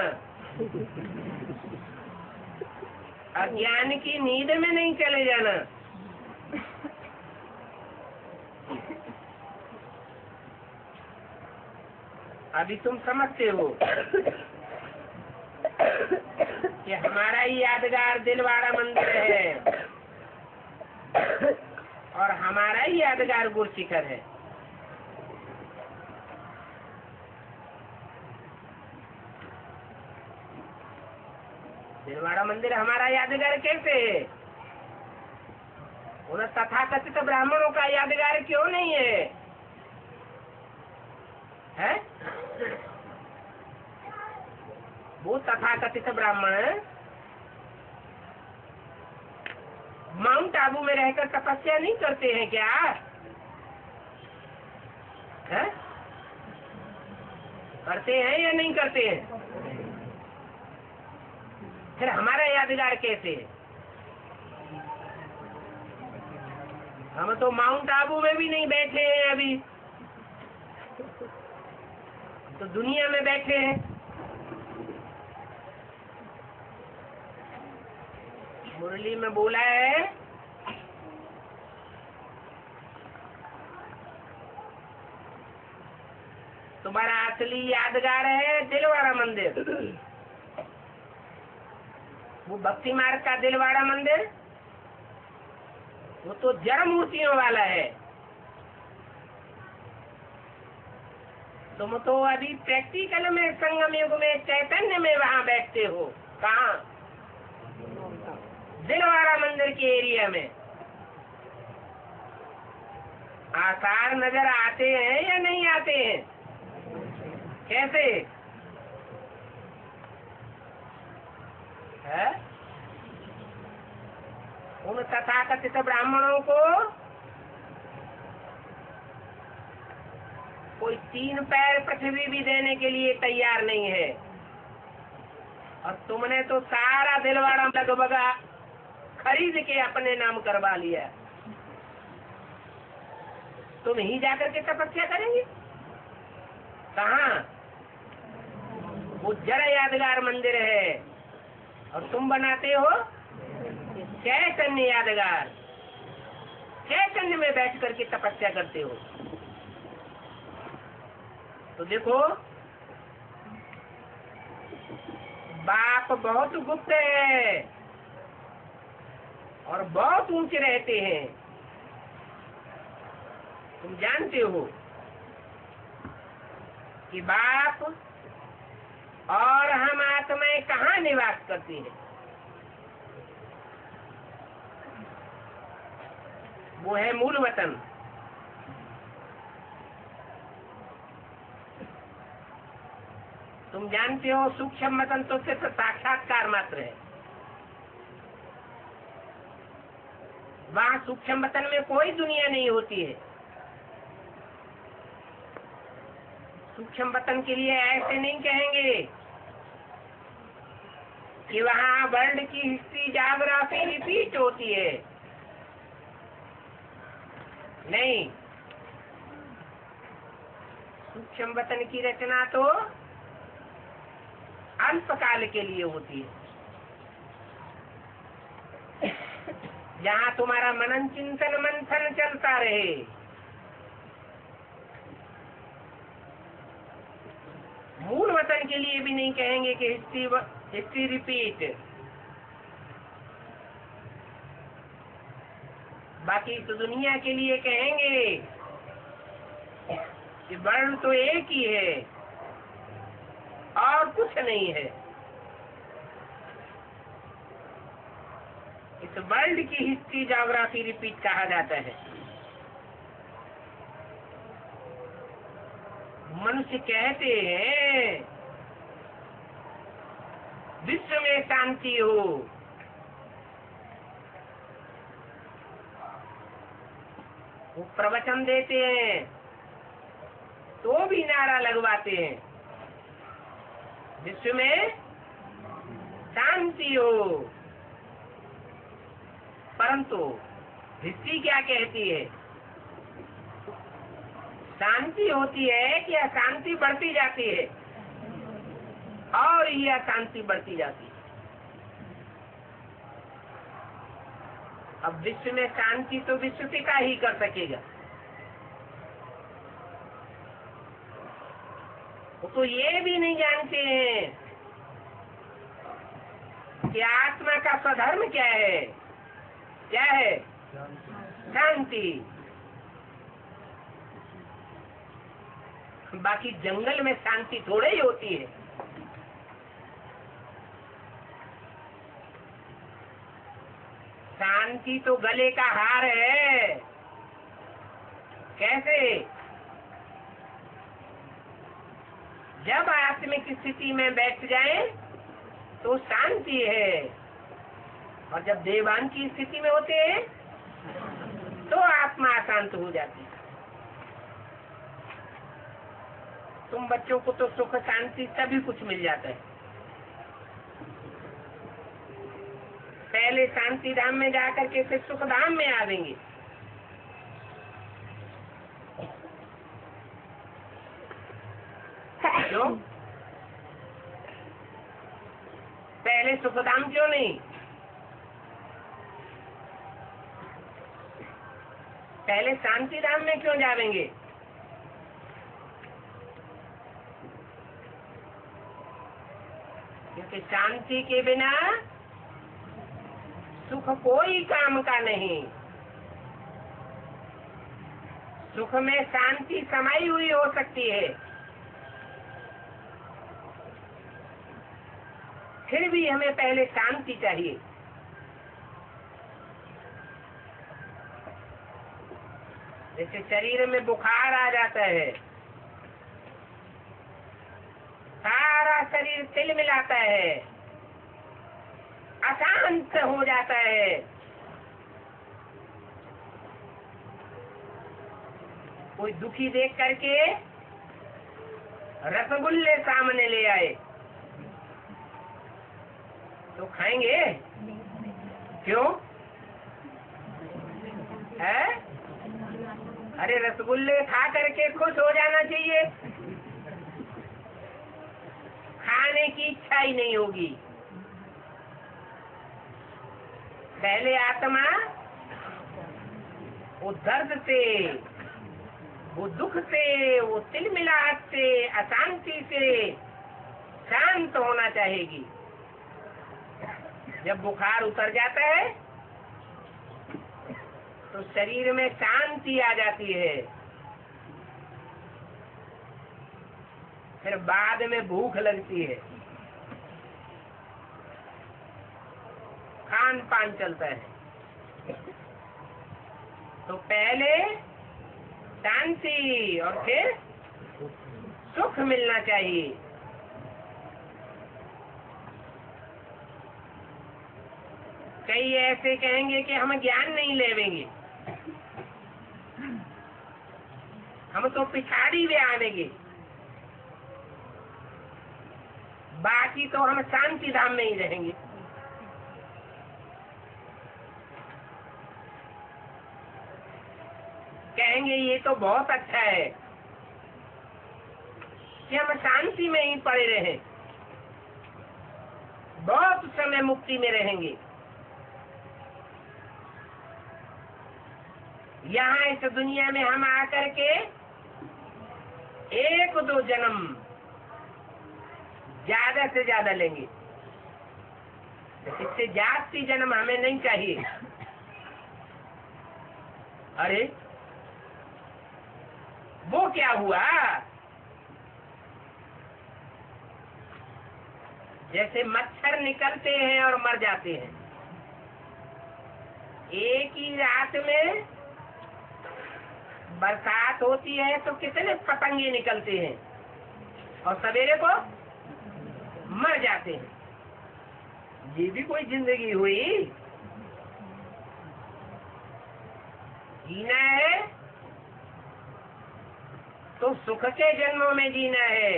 अज्ञान की नींद में नहीं चले जाना। अभी तुम समझते हो कि हमारा ही यादगार दिलवाड़ा मंदिर है और हमारा ही यादगार गुरु शिखर है। दिलवाड़ा मंदिर हमारा यादगार कैसे है? उन तथाकथित ब्राह्मणों का यादगार क्यों नहीं है? हैं? वो तथाकथित ब्राह्मण माउंट आबू में रहकर तपस्या नहीं करते हैं क्या? है? करते हैं या नहीं करते हैं? फिर हमारा यादगार कैसे है? हम तो माउंट आबू में भी नहीं बैठे हैं अभी, तो दुनिया में बैठे हैं। मुरली में बोला है तुम्हारा असली यादगार है दिलवाड़ा मंदिर, वो भक्ति मार्ग का दिलवाड़ा मंदिर, वो तो जड़ मूर्तियों वाला है। तुम तो अभी प्रैक्टिकल में संगम युग में चैतन्य में वहाँ बैठते हो। कहाँ? दिलवाड़ा मंदिर के एरिया में। आसार नजर आते हैं या नहीं आते हैं? कैसे है? उन तथाकथित ब्राह्मणों को कोई 3 पैर पृथ्वी भी देने के लिए तैयार नहीं है, और तुमने तो सारा दिलवाड़ा लगभग खरीद के अपने नाम करवा लिया। तुम ही जाकर के तपस्या करेंगे? कहाँ? वो जड़ यादगार मंदिर है, और तुम बनाते हो चैतन्य यादगार। चैतन्य में बैठ करके तपस्या करते हो। तो देखो, बाप बहुत गुप्त है और बहुत ऊंचे रहते हैं। तुम जानते हो कि बाप और हम आत्माएं कहाँ निवास करती हैं? वो है मूल वतन। तुम जानते हो सूक्ष्म वतन तो सिर्फ साक्षात्कार मात्र है। वहाँ सूक्ष्म वतन में कोई दुनिया नहीं होती है। सूक्ष्म वतन के लिए ऐसे नहीं कहेंगे कि वहाँ वर्ल्ड की हिस्ट्री ज्योग्राफी रिपीट होती है। नहीं, सूक्ष्म वतन की रचना तो अल्पकाल के लिए होती है, जहाँ तुम्हारा मनन चिंतन मंथन चलता रहे। मूल वतन के लिए भी नहीं कहेंगे कि हिस्ट्री रिपीट। बाकी तो दुनिया के लिए कहेंगे कि वर्ल्ड तो एक ही है और कुछ नहीं है। इस वर्ल्ड की हिस्ट्री ज्योग्राफी रिपीट कहा जाता है। मनुष्य कहते हैं विश्व में शांति हो, वो प्रवचन देते हैं तो भी नारा लगवाते हैं विश्व में शांति हो, परंतु हिस्ट्री क्या कहती है? शांति होती है कि अशांति बढ़ती जाती है, और ये अशांति बढ़ती जाती है। अब विश्व में शांति तो विश्व पिता ही कर सकेगा। वो तो ये भी नहीं जानते हैं कि आत्मा का स्वधर्म क्या है। क्या है? शांति। बाकी जंगल में शांति थोड़े ही होती है। शांति तो गले का हार है। कैसे? जब आत्मिक स्थिति में बैठ जाए तो शांति है, और जब देवान की स्थिति में होते हैं तो आत्मा अशांत हो जाती है। तुम बच्चों को तो सुख शांति सभी कुछ मिल जाता है। पहले शांति धाम में जाकर के फिर सुख धाम में आवेंगे। क्यों? पहले सुख धाम क्यों नहीं? पहले शांति धाम में क्यों जाएंगे? कि शांति के बिना सुख कोई काम का नहीं। सुख में शांति समाई हुई हो सकती है, फिर भी हमें पहले शांति चाहिए। जैसे शरीर में बुखार आ जाता है, सारा शरीर तिलमिलाता है, अशांत हो जाता है। कोई दुखी देख करके रसगुल्ले सामने ले आए तो खाएंगे? क्यों है? अरे रसगुल्ले खा करके खुश हो जाना चाहिए, खाने की इच्छा ही नहीं होगी। पहले आत्मा वो दर्द से, वो दुख से, वो तिलमिलाहट से, अशांति से शांत होना चाहेगी। जब बुखार उतर जाता है तो शरीर में शांति आ जाती है, फिर बाद में भूख लगती है, खान पान चलता है। तो पहले शांति और फिर सुख मिलना चाहिए। कई ऐसे कहेंगे कि हम ज्ञान नहीं लेवेंगे, हम तो पिछाड़ी में आवेंगे, बाकी तो हम शांति धाम में ही रहेंगे। कहेंगे ये तो बहुत अच्छा है कि हम शांति में ही पड़े रहें, बहुत समय मुक्ति में रहेंगे। यहाँ इस दुनिया में हम आकर के 1-2 जन्म ज्यादा से ज्यादा लेंगे, इससे जास्ती जन्म हमें नहीं चाहिए। अरे वो क्या हुआ? जैसे मच्छर निकलते हैं और मर जाते हैं, एक ही रात में बरसात होती है तो कितने पतंगे निकलते हैं और सवेरे को मर जाते हैं। ये भी कोई जिंदगी हुई? जीना है तो सुख के जन्मों में जीना है।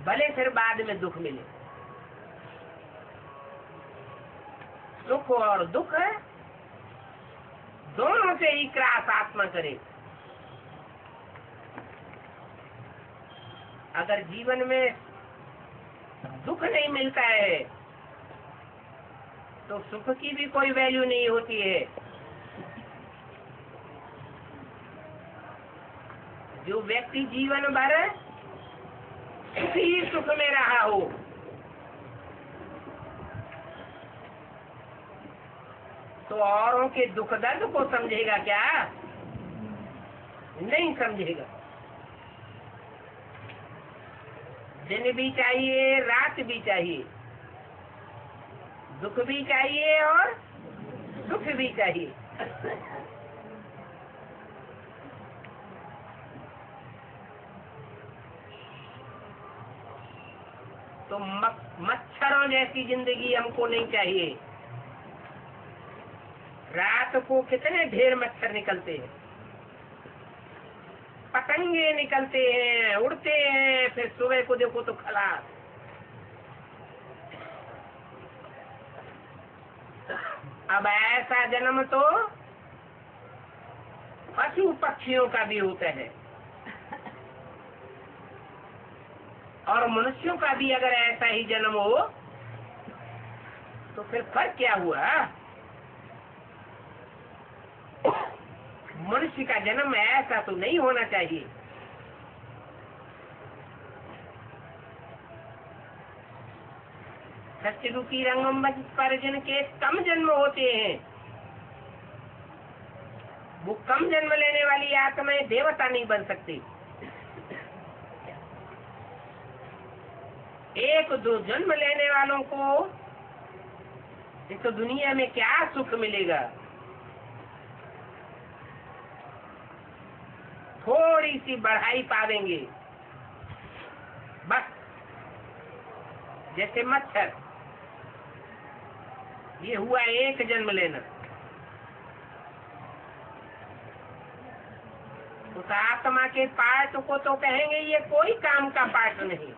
भले फिर बाद में दुख मिले। सुख और दुख दोनों से ही क्रास आत्मा करे। अगर जीवन में दुख नहीं मिलता है तो सुख की भी कोई वैल्यू नहीं होती है। जो व्यक्ति जीवन भर इसी सुख में रहा हो, तो औरों के दुख दर्द को समझेगा क्या? नहीं समझेगा। दिन भी चाहिए, रात भी चाहिए, दुख भी चाहिए और सुख भी चाहिए। तो मच्छरों जैसी जिंदगी हमको नहीं चाहिए। रात को कितने ढेर मच्छर निकलते हैं, पतंगे निकलते हैं, उड़ते हैं, फिर सुबह को देखो तो खलास। अब ऐसा जन्म तो पशु पक्षियों का भी होता है, और मनुष्यों का भी अगर ऐसा ही जन्म हो तो फिर फर्क क्या हुआ? मनुष्य का जन्म ऐसा तो नहीं होना चाहिए। षष्ठ रूपी रंगम पर जिनके कम जन्म होते हैं, वो कम जन्म लेने वाली आत्माएं देवता नहीं बन सकती। एक दो जन्म लेने वालों को इस तो दुनिया में क्या सुख मिलेगा? थोड़ी सी बढ़ाई पावेंगे बस, जैसे मच्छर। ये हुआ एक जन्म लेना, उस आत्मा के पार्ट को तो कहेंगे ये कोई काम का पार्ट नहीं।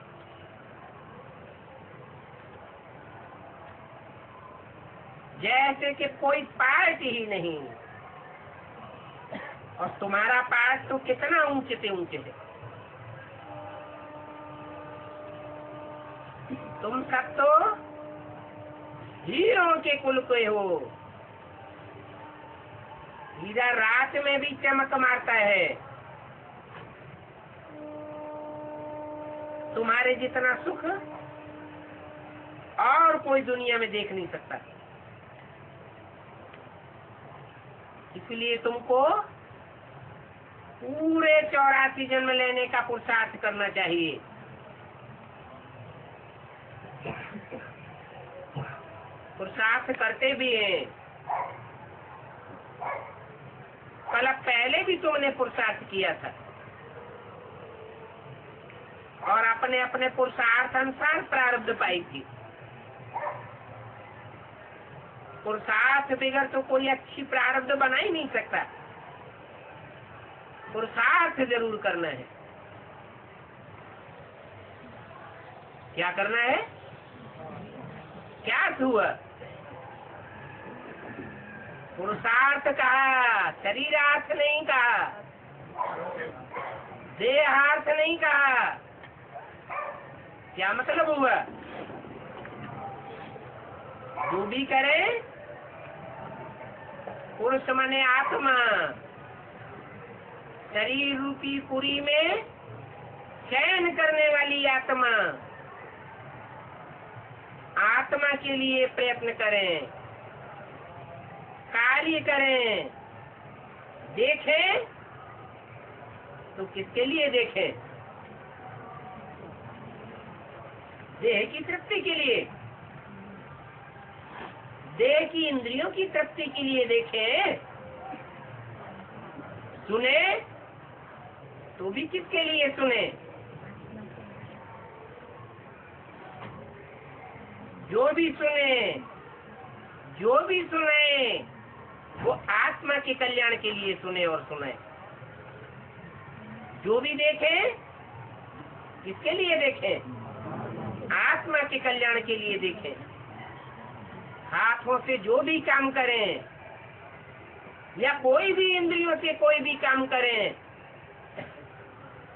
जैसे कि कोई पार्ट ही नहीं। और तुम्हारा पार्ट तो कितना ऊंचे से ऊंचे है। तुम सब तो हीरों के कुल के हो। हीरा रात में भी चमक मारता है। तुम्हारे जितना सुख और कोई दुनिया में देख नहीं सकता। इसलिए तुमको पूरे 84 जन्म लेने का पुरुषार्थ करना चाहिए। पुरुषार्थ करते भी हैं। कल पहले भी तुमने पुरुषार्थ किया था और अपने अपने पुरुषार्थ अनुसार प्रारब्ध पाई थी। पुरुषार्थ बगैर तो कोई अच्छी प्रारब्ध बना ही नहीं सकता। पुरुषार्थ जरूर करना है। क्या करना है? क्या हुआ? पुरुषार्थ कहा, शरीरार्थ नहीं कहा, देहार्थ नहीं कहा। क्या मतलब हुआ? जो भी करे, पुरुष माने आत्मा, शरीर रूपी पुरी में चयन करने वाली आत्मा, आत्मा के लिए प्रयत्न करें, कार्य करें। देखें तो किसके लिए देखें? देह की तृप्ति के लिए, देह की इंद्रियों की तृप्ति के लिए देखें। सुने तो भी किसके लिए सुने? जो भी सुने, जो भी सुने, वो आत्मा के कल्याण के लिए सुने और सुने। जो भी देखे, किसके लिए देखे? आत्मा के कल्याण के लिए देखे। हाथों से जो भी काम करें या कोई भी इंद्रियों से कोई भी काम करें,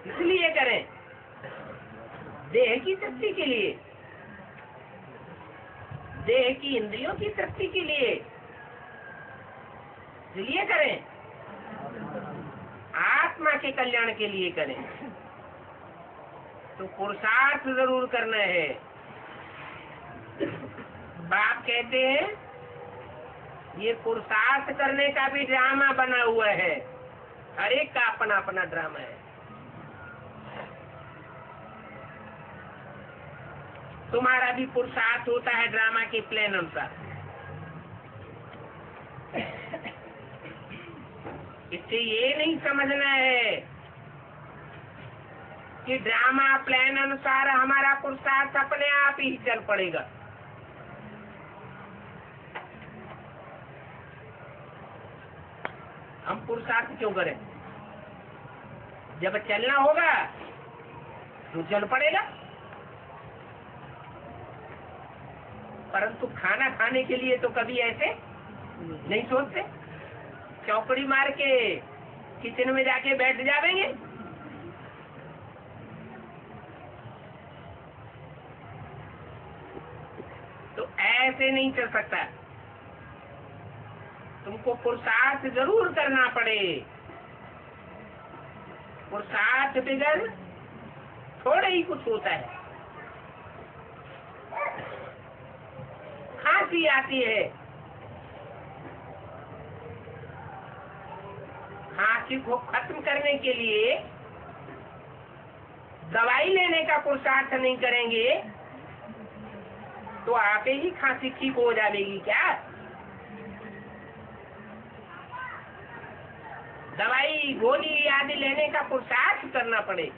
इसलिए करें देह की तृप्ति के लिए, देह की इंद्रियों की तृप्ति के लिए, इसलिए करें आत्मा के कल्याण के लिए करें। तो पुरुषार्थ जरूर करना है। बाप कहते हैं ये पुरुषार्थ करने का भी ड्रामा बना हुआ है। हर एक का अपना अपना ड्रामा है। तुम्हारा भी पुरुषार्थ होता है ड्रामा के प्लान अनुसार। इससे ये नहीं समझना है कि ड्रामा प्लान अनुसार हमारा पुरुषार्थ अपने आप ही चल पड़ेगा। हम पुरुषार्थ क्यों करें? जब चलना होगा तो चल पड़ेगा। परंतु खाना खाने के लिए तो कभी ऐसे नहीं सोचते। चौकड़ी मार के किचन में जाके बैठ जाएंगे। तो ऐसे नहीं चल सकता। तुमको पुरुषार्थ जरूर करना पड़े। पुरुषार्थ बगैर थोड़ा ही कुछ होता है। खांसी आती है, खांसी को खत्म करने के लिए दवाई लेने का पुरुषार्थ नहीं करेंगे तो आपे ही खांसी ठीक हो जाएगी क्या? दवाई गोली आदि लेने का पुरुषार्थ करना पड़े।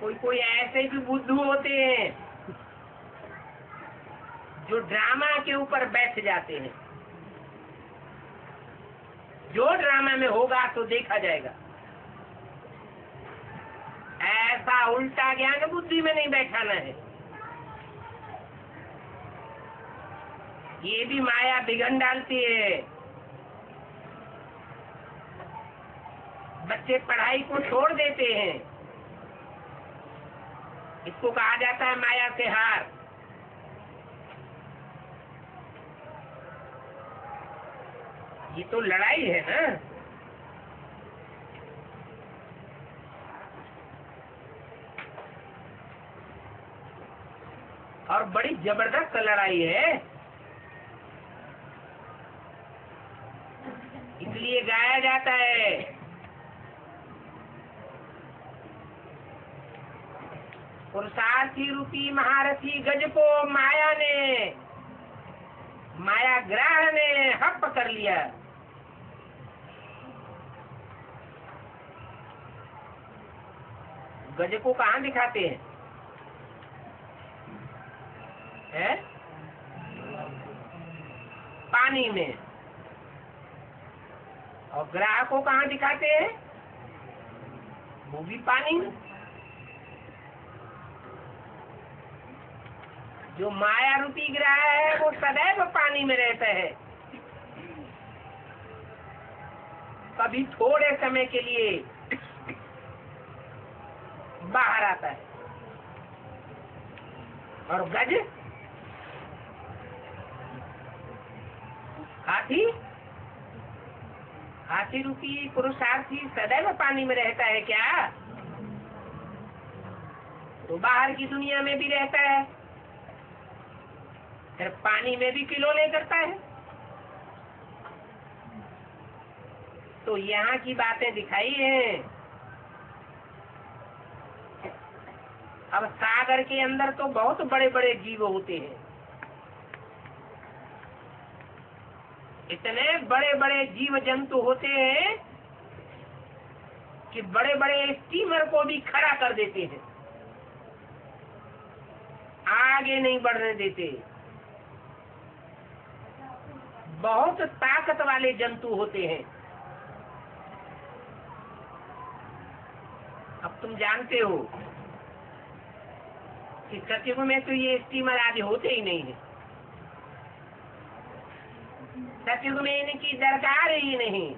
कोई कोई ऐसे भी बुद्धू होते हैं जो ड्रामा के ऊपर बैठ जाते हैं, जो ड्रामा में होगा तो देखा जाएगा। ऐसा उल्टा ज्ञान बुद्धि में नहीं बैठाना है। ये भी माया बिगड़ डालती है। बच्चे पढ़ाई को छोड़ देते हैं, इसको कहा जाता है माया से हार। ये तो लड़ाई है ना। और बड़ी जबरदस्त लड़ाई है। इसलिए गाया जाता है, पुरुषार्थी रूपी महारथी गज को माया ने, माया ग्रह ने हप कर लिया। गज को कहाँ दिखाते हैं? है? पानी में। और ग्रह को कहाँ दिखाते हैं? वो भी पानी में। जो माया रूपी ग्रह है वो सदैव पानी में रहता है, कभी थोड़े समय के लिए बाहर आता है। और गज हाथी, हाथी रूपी पुरुषार्थी सदैव पानी में रहता है क्या? तो बाहर की दुनिया में भी रहता है, फिर पानी में भी किलोले करता है। तो यहाँ की बातें दिखाई हैं। अब सागर के अंदर तो बहुत बड़े बड़े जीव होते हैं, इतने बड़े बड़े जीव जंतु होते हैं कि बड़े बड़े स्टीमर को भी खड़ा कर देते हैं, आगे नहीं बढ़ने देते। बहुत ताकत वाले जंतु होते हैं। अब तुम जानते हो कि सतयुग में तो ये स्टीमर आदि होते ही नहीं है। सतयुग में इनकी दरकार ही नहीं।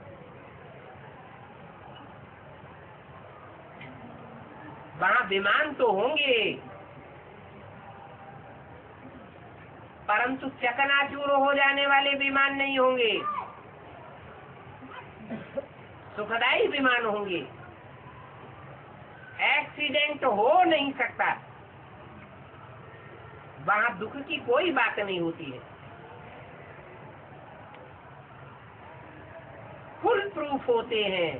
वहाँ विमान तो होंगे, परंतु चकनाचूर हो जाने वाले विमान नहीं होंगे, सुखदायी विमान होंगे। एक्सीडेंट हो नहीं सकता, वहाँ दुख की कोई बात नहीं होती है। फुल प्रूफ होते हैं।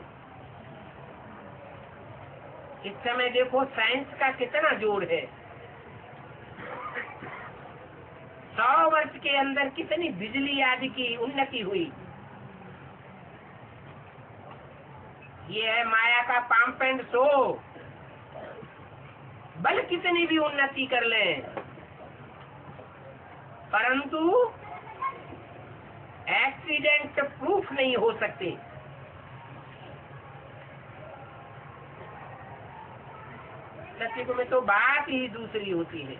इस समय देखो साइंस का कितना जोर है। 100 वर्ष के अंदर कितनी बिजली आदि की उन्नति हुई। ये है माया का पंप एंड शो। बल कितनी भी उन्नति कर लें, परंतु एक्सीडेंट प्रूफ नहीं हो सकते। सतयुग में तो बात ही दूसरी होती है।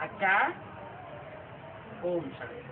अच्छा, ओम शांति।